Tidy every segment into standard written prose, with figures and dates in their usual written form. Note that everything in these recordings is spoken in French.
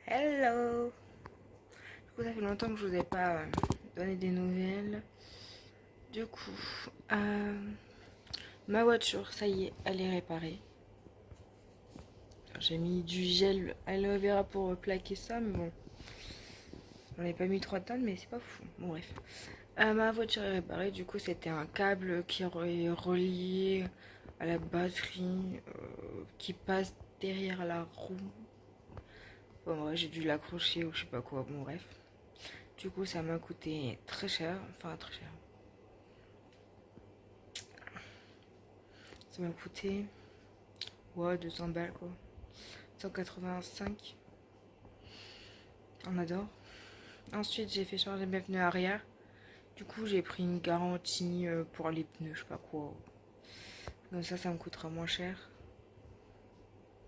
Hello! Du coup, ça fait longtemps que je vous ai pas donné des nouvelles. Du coup, euh, ma voiture, ça y est, elle est réparée. J'ai mis du gel aloe vera pour plaquer ça, mais bon, j'en ai pas mis 3 tonnes, mais c'est pas fou. Bon, bref. Ma voiture est réparée, du coup, c'était un câble qui est relié à la batterie qui passe derrière la roue. Bon, ouais, j'ai dû l'accrocher ou je sais pas quoi, bon, bref. Du coup, ça m'a coûté très cher, enfin très cher. Ça m'a coûté, ouais, 200 balles quoi. 185, on adore. Ensuite, j'ai fait changer mes pneus arrière. Du coup, j'ai pris une garantie pour les pneus, je sais pas quoi. Comme ça me coûtera moins cher.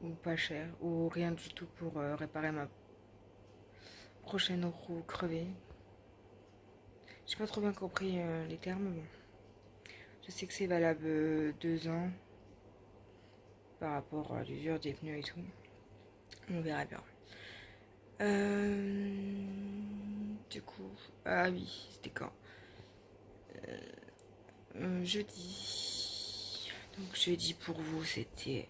Ou pas cher. Ou rien du tout pour réparer ma prochaine roue crevée. J'ai pas trop bien compris les termes. Bon. Je sais que c'est valable 2 ans par rapport à l'usure des pneus et tout. On verra bien. Du coup, ah oui, c'était quand? Jeudi. Donc jeudi pour vous, c'était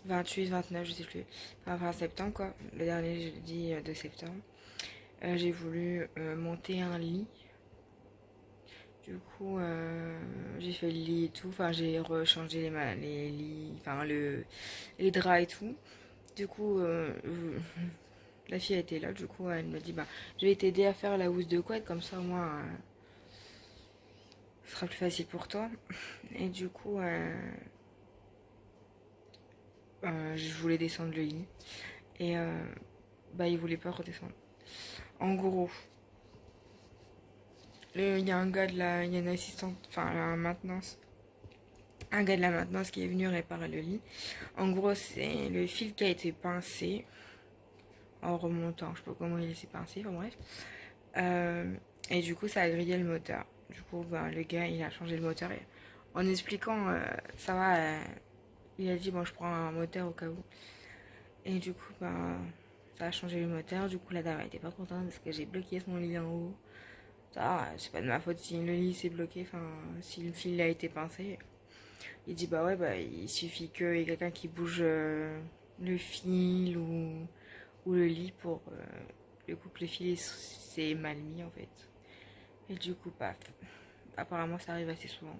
28, 29, je sais plus. Enfin, septembre quoi. Le dernier jeudi de septembre. J'ai voulu monter un lit. Du coup, j'ai fait le lit et tout. Enfin, j'ai rechangé les lits, enfin les draps et tout. Du coup, la fille a été là. Du coup, elle me dit, bah, je vais t'aider à faire la housse de couette, comme ça, au moins, ce sera plus facile pour toi. Et du coup, je voulais descendre le lit. Et bah, il voulait pas redescendre. En gros, il y a un gars de la. Il y a une assistante, enfin, la maintenance. Un gars de la maintenance qui est venu réparer le lit. En gros, c'est le fil qui a été pincé en remontant. Je sais pas comment il s'est pincé, enfin bref. Et du coup, ça a grillé le moteur. Du coup, ben, le gars, il a changé le moteur. Et en expliquant, ça va, il a dit, bon, je prends un moteur au cas où. Et du coup, ben, ça a changé le moteur. Du coup, la dame, elle était pas contente parce que j'ai bloqué son lit en haut. Ça, c'est pas de ma faute si le lit s'est bloqué, enfin, si le fil a été pincé. Il dit, bah ouais, bah, il suffit qu'il y ait quelqu'un qui bouge le fil ou le lit pour le couple le fil c'est mal mis en fait. Et du coup, paf. Apparemment, ça arrive assez souvent.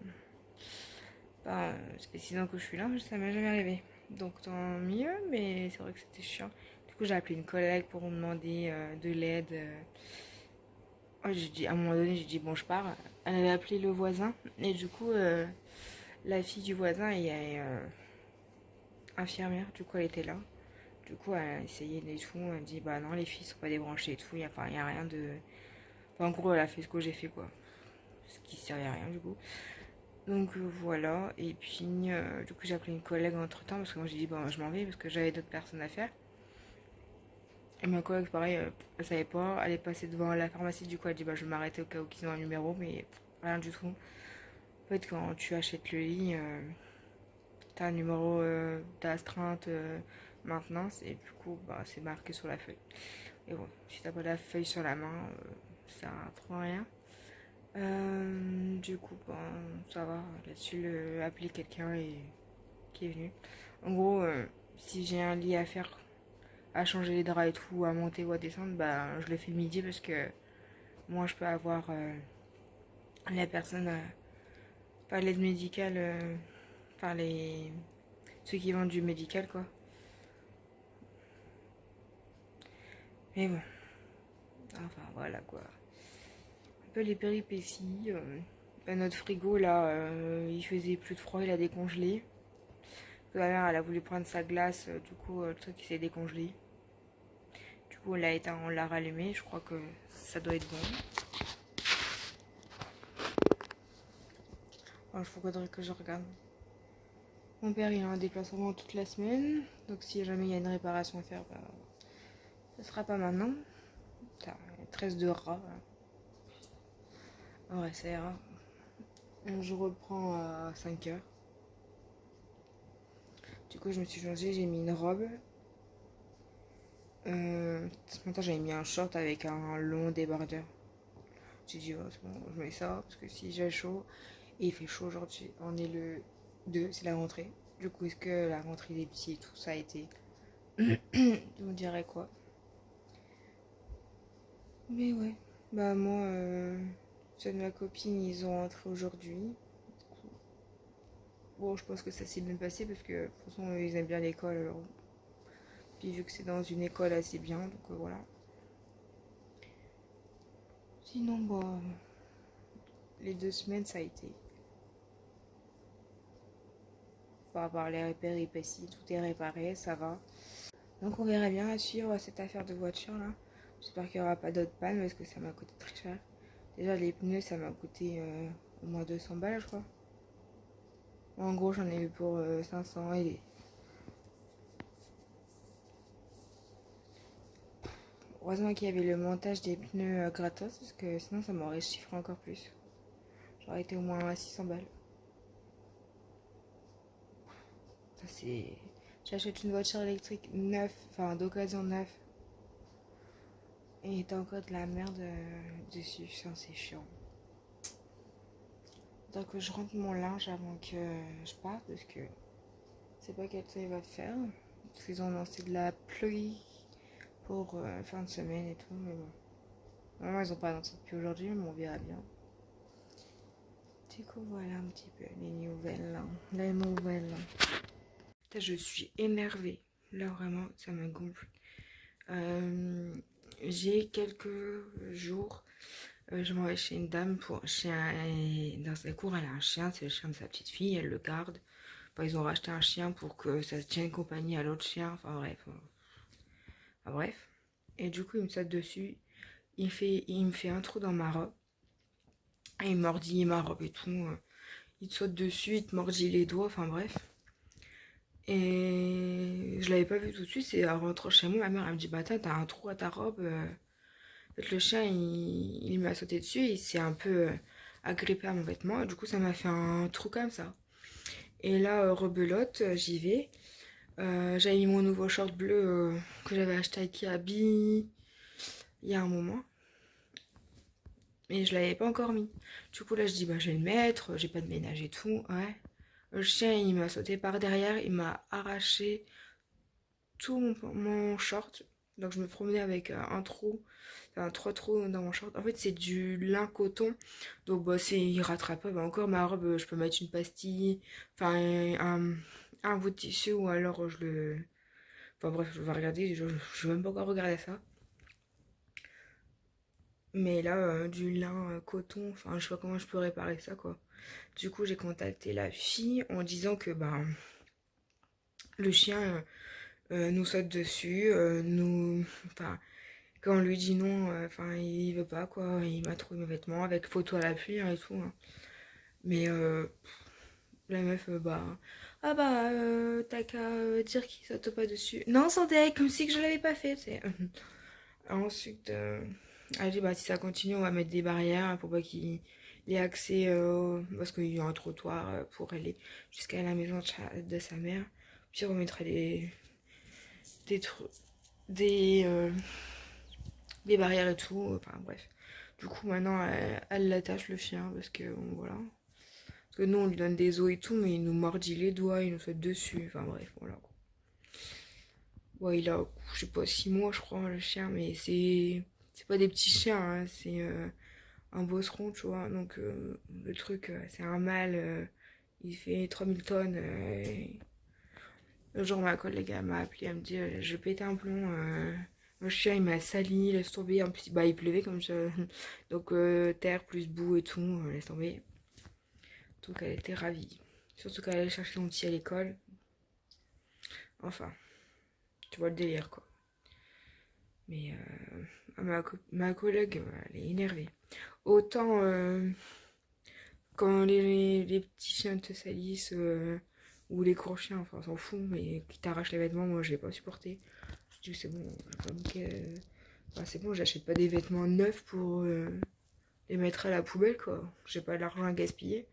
Ben, ça fait 6 ans que je suis là, ça m'est jamais arrivé. Donc tant mieux, mais c'est vrai que c'était chiant. Du coup, j'ai appelé une collègue pour me demander de l'aide. Oh, à un moment donné, j'ai dit bon, je pars. Elle avait appelé le voisin, et du coup, la fille du voisin est infirmière, du coup, elle était là. Du coup, elle a essayé et tout. Elle dit bah non, les filles sont pas débranchées et tout. Y a rien de. Enfin, en gros, elle a fait ce que j'ai fait quoi. Ce qui servait à rien du coup. Donc voilà, et puis du coup j'ai appelé une collègue entre temps parce que moi j'ai dit bon je m'en vais parce que j'avais d'autres personnes à faire. Et ma collègue pareil, elle savait pas, elle est passée devant la pharmacie du coup elle dit bah je vais m'arrêter au cas où qu'ils ont un numéro mais rien du tout. En fait quand tu achètes le lit, t'as un numéro d'astreinte maintenance et du coup bah, c'est marqué sur la feuille. Et bon, si t'as pas la feuille sur la main, ça sert à trop rien. Du coup, ben, ça va. Là-dessus, appeler quelqu'un qui est venu. En gros, si j'ai un lit à faire, à changer les draps et tout, à monter ou à descendre, bah, je le fais le midi parce que moi, je peux avoir la personne, pas l'aide médicale, enfin, ceux qui vendent du médical, quoi. Mais bon, enfin, voilà, quoi. Un peu les péripéties. Ben, notre frigo, là, il faisait plus de froid, il a décongelé. Ma mère, elle a voulu prendre sa glace, du coup, le truc il s'est décongelé. Du coup, on l'a éteint, on l'a rallumé. Je crois que ça doit être bon. Alors, il faudrait que je regarde. Mon père, il a un déplacement toute la semaine. Donc, si jamais il y a une réparation à faire, bah, ce sera pas maintenant. Putain, il y a 13 de rats. Ouais, ça ira. Je reprends à 5 heures. Du coup, je me suis changée, j'ai mis une robe. Ce matin, j'avais mis un short avec un long débardeur. J'ai dit, oh, c'est bon, je mets ça parce que si j'ai chaud, et il fait chaud aujourd'hui, on est le 2, c'est la rentrée. Du coup, est-ce que la rentrée des petits et tout ça a été. On dirait quoi? Mais ouais, bah moi, ceux de ma copine, ils ont rentré aujourd'hui. Bon, je pense que ça s'est bien passé parce que de toute façon, ils aiment bien l'école. Alors. Puis vu que c'est dans une école assez bien, donc voilà. Sinon, bah, les 2 semaines, ça a été. Par rapport à les péripéties, tout est réparé, ça va. Donc on verra bien à suivre cette affaire de voiture là. J'espère qu'il n'y aura pas d'autres pannes parce que ça m'a coûté très cher. Déjà les pneus, ça m'a coûté au moins 200 balles, je crois. En gros, j'en ai eu pour 500 et heureusement qu'il y avait le montage des pneus gratos parce que sinon ça m'aurait chiffré encore plus. J'aurais été au moins à 600 balles. Ça c'est... J'achète une voiture électrique neuve, enfin d'occasion neuve. Et t'as encore de la merde dessus, ça c'est chiant. Donc je rentre mon linge avant que je parte parce que c'est pas quel temps il va faire. Parce qu'ils ont lancé de la pluie pour fin de semaine et tout, mais bon. Normalement ils ont pas annoncé depuis aujourd'hui, mais on verra bien. Du coup voilà un petit peu les nouvelles là. Les nouvelles là. Putain, je suis énervée. Là vraiment ça me gonfle. J'ai quelques jours, je m'en vais chez une dame pour un chien. Et dans sa cour, elle a un chien, c'est le chien de sa petite fille, elle le garde. Enfin, ils ont racheté un chien pour que ça se tienne compagnie à l'autre chien. Enfin bref. Enfin, bref. Et du coup, il me saute dessus. Il me fait un trou dans ma robe. Et il mordit ma robe et tout. Il te saute dessus, il te mordit les doigts. Enfin bref. Et je l'avais pas vu tout de suite. C'est en rentrant chez moi, ma mère elle me dit bah t'as un trou à ta robe. En fait, le chien il m'a sauté dessus. Il s'est un peu agrippé à mon vêtement. Et du coup, ça m'a fait un trou comme ça. Et là, rebelote, j'y vais. J'avais mis mon nouveau short bleu que j'avais acheté à Kiabi il y a un moment. Et je l'avais pas encore mis. Du coup là je dis bah je vais le mettre, j'ai pas de ménage et tout. Ouais. Le chien il m'a sauté par derrière, il m'a arraché tout mon short. Donc je me promenais avec un trou, enfin 3 trous dans mon short. En fait c'est du lin coton. Donc bah c'est il rattrape pas. Bah, encore ma robe, je peux mettre une pastille, enfin un bout de tissu ou alors je le. Enfin bref, je vais regarder, je vais même pas encore regarder ça. Mais là, du lin, coton, enfin, je sais pas comment je peux réparer ça, quoi. Du coup, j'ai contacté la fille en disant que, ben, le chien nous saute dessus, enfin, quand on lui dit non, enfin, il veut pas, quoi. Il m'a trouvé mes vêtements avec photo à l'appui hein, et tout. Hein. Mais la meuf, bah, ah bah, t'as qu'à dire qu'il saute pas dessus. Non, sans deck, comme si que je l'avais pas fait, tu sais. Ensuite, elle dit bah si ça continue, on va mettre des barrières pour pas qu'il ait accès parce qu'il y a un trottoir pour aller jusqu'à la maison de sa mère. Puis on mettra des trucs, des, euh, des barrières et tout. Enfin bref. Du coup maintenant elle l'attache le chien parce que bon, voilà. Parce que nous on lui donne des os et tout, mais il nous mordit les doigts, il nous saute dessus. Enfin bref, voilà. Ouais, il a, je sais pas, 6 mois je crois le chien, mais c'est pas des petits chiens, hein, c'est un bosseron, tu vois. Donc le truc, c'est un mâle, il fait 3000 tonnes. Le jour, ma collègue elle m'a appelé, elle me dit je vais péter un plomb. Le chien il m'a sali, laisse tomber. En plus, bah, il pleuvait comme ça. Donc terre plus boue et tout, laisse tomber. Donc elle était ravie. Surtout qu'elle allait chercher son petit à l'école. Enfin, tu vois le délire quoi. Mais ma collègue, elle est énervée. Autant quand les petits chiens te salissent ou les gros chiens, enfin on s'en fout, mais qui t'arrachent les vêtements, moi j'ai pas supporté. Je dis c'est bon, enfin, c'est bon, j'achète pas des vêtements neufs pour les mettre à la poubelle quoi. J'ai pas l'argent à gaspiller.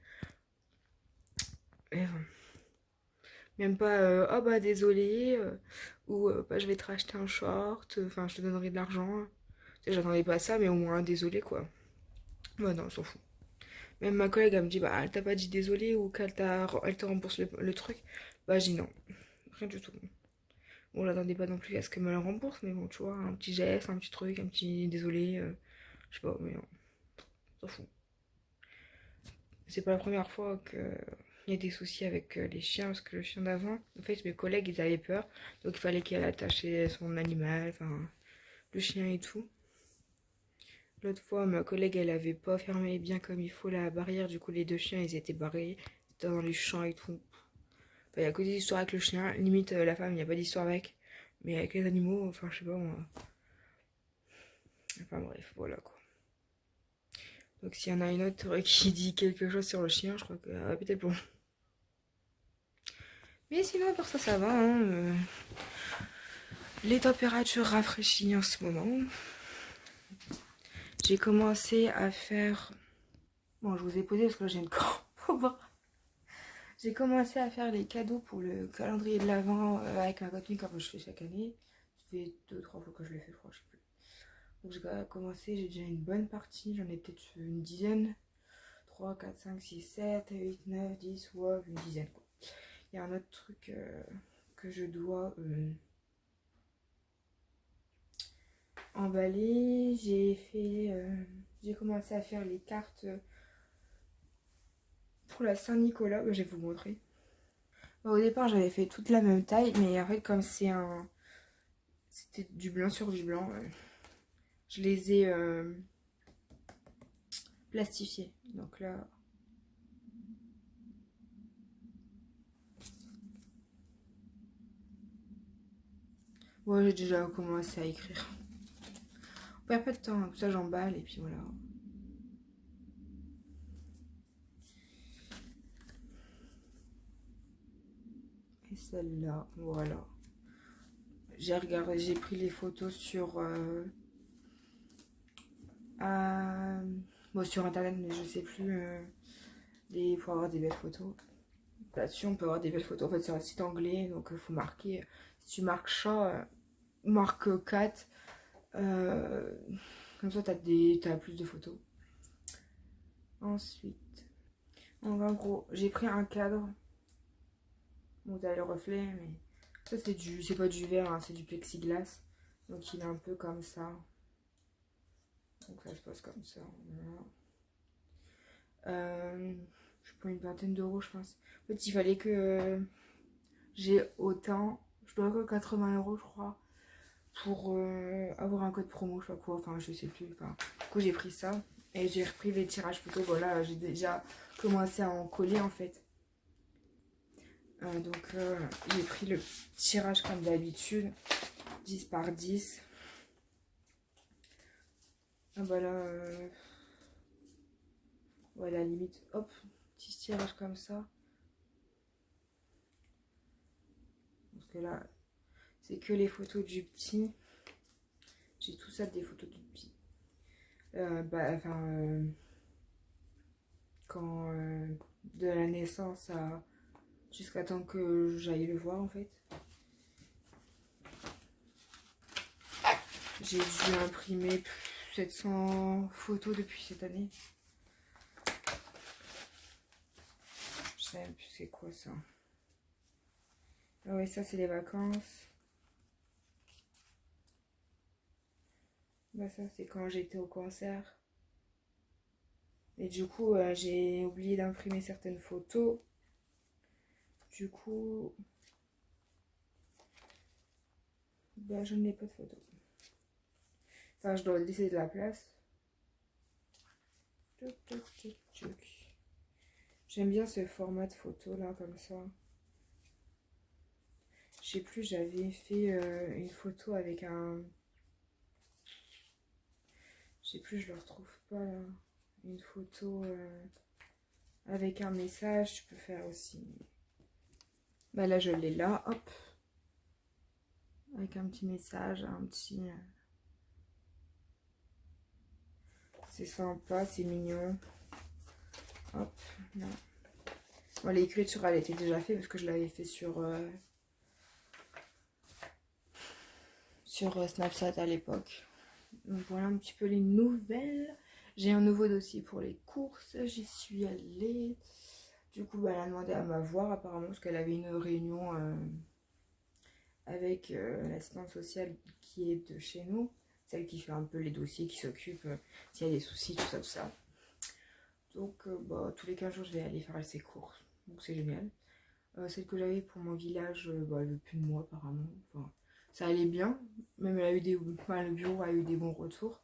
Mais, Même pas oh bah désolé ou bah je vais te racheter un short, enfin je te donnerai de l'argent. Tu sais, j'attendais pas ça, mais au moins désolé quoi. Bah non, on s'en fout. Même ma collègue elle me dit bah elle t'a pas dit désolé ou elle te rembourse le truc. Bah j'ai dit non, rien du tout. Bon, j'attendais pas non plus à ce qu'elle me le rembourse, mais bon, tu vois, un petit geste, un petit truc, un petit désolé, je sais pas, mais non, on s'en fout. C'est pas la première fois que il y a des soucis avec les chiens, parce que le chien d'avant, en fait, mes collègues, ils avaient peur, donc il fallait qu'elle attachait son animal, enfin, le chien et tout. L'autre fois, ma collègue, elle avait pas fermé bien comme il faut la barrière, du coup, les deux chiens, ils étaient barrés, ils étaient dans les champs et tout. Enfin, il y a que des histoires avec le chien, limite, la femme, il n'y a pas d'histoire avec, mais avec les animaux, enfin, je sais pas, moi. Enfin, bref, voilà, quoi. Donc s'il y en a une autre qui dit quelque chose sur le chien, je crois qu'elle va péter le plomb. Mais sinon, pour ça, ça va. Hein, les températures rafraîchissent en ce moment. J'ai commencé à faire... Bon, je vous ai posé parce que là, j'ai une crampe. Faut voir. J'ai commencé à faire les cadeaux pour le calendrier de l'Avent avec ma copine comme je fais chaque année. Ça fait 2-3 fois que je l'ai fait, je crois, je sais plus. Donc j'ai commencé, j'ai déjà une bonne partie. J'en ai peut-être une dizaine. 3, 4, 5, 6, 7, 8, 9, 10, ouais, une dizaine, quoi. Il y a un autre truc que je dois emballer. J'ai commencé à faire les cartes pour la Saint-Nicolas. Je vais vous montrer. Au départ, j'avais fait toute la même taille, mais en fait, comme c'était du blanc sur du blanc, je les ai plastifiés. Donc là, ouais, j'ai déjà commencé à écrire. On perd pas de temps, comme ça j'emballe et puis voilà. Et celle-là, voilà. J'ai pris les photos bon, sur internet, mais je sais plus. Faut avoir des belles photos. Là-dessus, on peut avoir des belles photos. En fait, c'est un site anglais, donc il faut marquer. Si tu marques chat, marque 4. Comme ça, t'as plus de photos. Ensuite, en gros, j'ai pris un cadre. Bon, t'as le reflet, mais ça, c'est pas du verre, hein, c'est du plexiglas. Donc, il est un peu comme ça. Donc, ça se passe comme ça. Voilà. Je prends une vingtaine d'euros, je pense. En fait, il fallait que j'ai autant. Je dois avoir 80 euros, je crois, pour avoir un code promo, je sais pas quoi. Enfin, je sais plus. Enfin, du coup, j'ai pris ça. Et j'ai repris les tirages photos. Voilà, j'ai déjà commencé à en coller, en fait. Donc, j'ai pris le tirage comme d'habitude. 10 par 10. Ah bah là, ouais, la limite, hop, petit tirage comme ça. Parce que là, c'est que les photos du petit. J'ai tout ça des photos du petit. Quand de la naissance jusqu'à temps que j'aille le voir en fait. J'ai dû imprimer 700 photos depuis cette année. Je sais même plus c'est quoi ça. Ah ouais, ça c'est les vacances. Bah ça c'est quand j'étais au concert. Et du coup j'ai oublié d'imprimer certaines photos. Du coup, bah je n'ai pas de photos. Enfin je dois laisser de la place. J'aime bien ce format de photo là comme ça. Je sais plus, j'avais fait une photo avec un... Je sais plus, je le retrouve pas là. Une photo avec un message, tu peux faire aussi. Bah là, je l'ai là, hop. Avec un petit message, un petit... C'est sympa, c'est mignon. Hop, là. Bon, l'écriture, elle était déjà faite parce que je l'avais fait sur Snapchat à l'époque. Donc voilà un petit peu les nouvelles. J'ai un nouveau dossier pour les courses, j'y suis allée. Du coup, bah, elle a demandé à m'avoir apparemment parce qu'elle avait une réunion avec l'assistante sociale qui est de chez nous. Celle qui fait un peu les dossiers, qui s'occupe s'il y a des soucis, tout ça, tout ça. Donc bah, tous les 15 jours, je vais aller faire ses courses. Donc c'est génial. Celle que j'avais pour mon village, bah, elle veut plus de moi apparemment. Enfin, ça allait bien. Même elle a eu le bureau a eu des bons retours.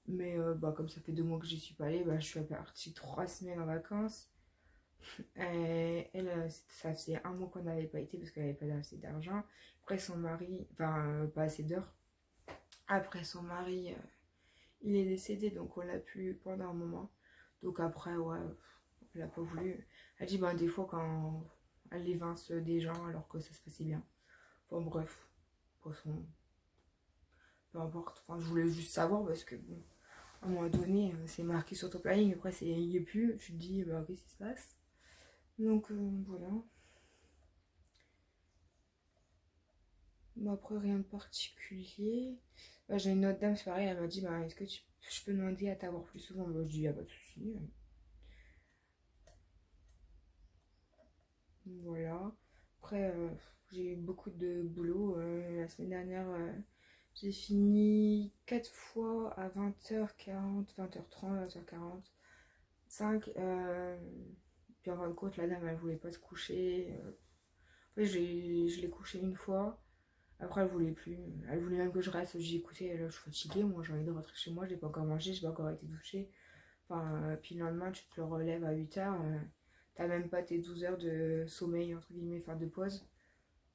Mais bah, comme ça fait 2 mois que j'y suis pas allée, bah, je suis partie 3 semaines en vacances. Et elle, ça faisait 1 mois qu'on n'avait pas été parce qu'elle n'avait pas assez d'argent. Après son mari, enfin pas assez d'heures. Après son mari, il est décédé, donc on l'a plus pendant un moment. Donc après, ouais, elle a pas voulu. Elle dit, ben des fois quand elle évince des gens alors que ça se passait bien. Enfin bref, poisson, peu importe. Enfin, je voulais juste savoir parce que bon, à un moment donné, c'est marqué sur ton planning, après c'est il n'y est plus, tu te dis, bah qu'est-ce qui se passe? Donc voilà. Bon, après, rien de particulier. Bah, j'ai une autre dame, c'est pareil, elle m'a dit, bah, est-ce que je peux demander à t'avoir plus souvent? Bah, je dis, y a pas de souci. Voilà. Après, j'ai eu beaucoup de boulot. La semaine dernière, j'ai fini 4 fois à 20h40, 20h30, 20h40, 5. Puis en fin de compte, la dame, elle voulait pas se coucher. En fait, je l'ai couchée une fois. Après, elle voulait plus. Elle voulait même que je reste. J'ai écouté, là, je suis fatiguée. Moi, j'ai envie de rentrer chez moi. J'ai pas encore mangé, j'ai pas encore été douchée. Enfin, puis le lendemain, tu te le relèves à 8h. T'as même pas tes 12 heures de sommeil, entre guillemets, enfin de pause.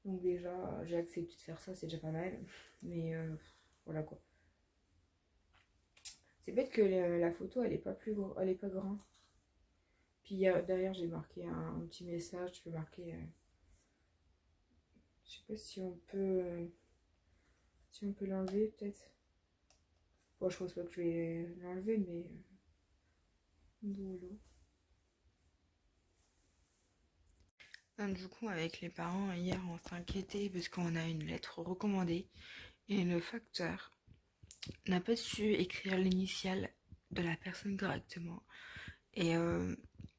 Donc, déjà, j'ai accepté de faire ça, c'est déjà pas mal. Mais voilà quoi. C'est bête que la photo, elle est pas elle est pas grande. Puis derrière, j'ai marqué un petit message. Tu peux marquer. Je sais pas si on peut. Si on peut l'enlever, peut-être. Bon, je pense pas que je vais l'enlever, mais. Voilà. Donc, du coup, avec les parents, hier, on s'inquiétait parce qu'on a une lettre recommandée et le facteur n'a pas su écrire l'initiale de la personne correctement et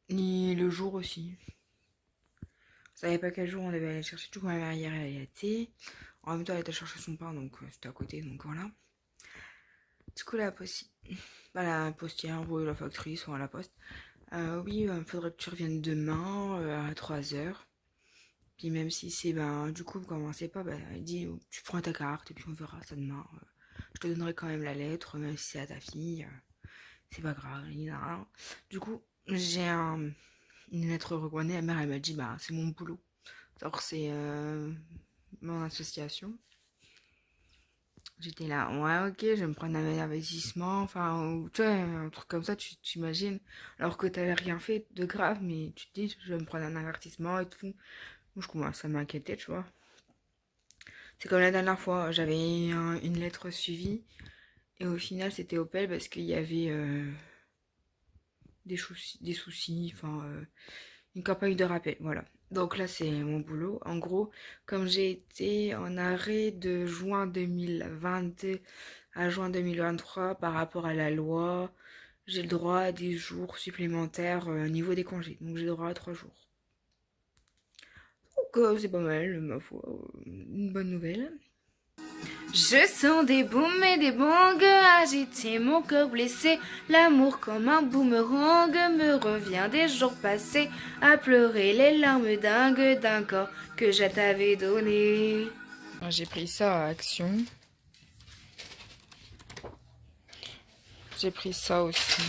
ni le jour aussi. On savait pas quel jour on devait aller chercher. Du coup, ma mère hier, elle y a été. En même temps, elle était chercher son pain, donc c'était à côté, donc voilà. Du coup, la postière, ou la factrice, ou à la poste. Oui, il faudrait que tu reviennes demain à 3h. Puis même si c'est, ben, du coup, vous commencez pas, ben, elle dit, tu prends ta carte et puis on verra ça demain. Je te donnerai quand même la lettre, même si c'est à ta fille. C'est pas grave. Du coup, j'ai une lettre recommandée. La mère, elle m'a dit, bah, c'est mon boulot. Alors, c'est mon association. J'étais là, ouais, ok, je vais me prendre un investissement. Enfin, tu vois, un truc comme ça, tu t'imagines. Alors que t'avais rien fait de grave, mais tu te dis, je vais me prendre un avertissement et tout. Moi, je commence à m'inquiéter, tu vois. C'est comme la dernière fois, j'avais une lettre suivie. Et au final, c'était Opel parce qu'il y avait des soucis, enfin, une campagne de rappel, voilà. Donc là, c'est mon boulot. En gros, comme j'ai été en arrêt de juin 2022 à juin 2023 par rapport à la loi, j'ai le droit à des jours supplémentaires au niveau des congés. Donc j'ai le droit à 3 jours. Donc c'est pas mal, ma foi, une bonne nouvelle. Je sens des booms et des bangs agités, mon cœur blessé. L'amour comme un boomerang me revient des jours passés, à pleurer les larmes dingues d'un corps que je t'avais donné. J'ai pris ça à Action. J'ai pris ça aussi.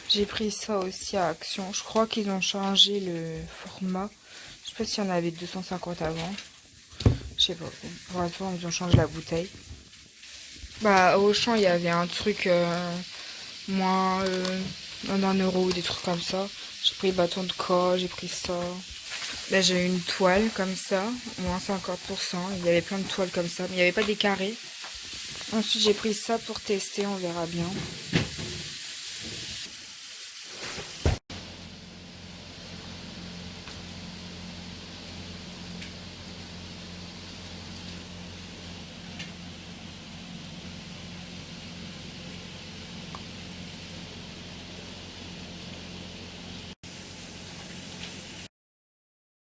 J'ai pris ça aussi à Action. Je crois qu'ils ont changé le format. Je sais pas s'il y en avait 250 avant. Je sais pas. Pour l'instant, ils ont changé la bouteille. Bah, au champ, il y avait un truc moins d'1 euro ou des trucs comme ça. J'ai pris bâton de corps, j'ai pris ça. Là, j'ai une toile comme ça, moins 50%. Il y avait plein de toiles comme ça, mais il n'y avait pas des carrés. Ensuite, j'ai pris ça pour tester, on verra bien.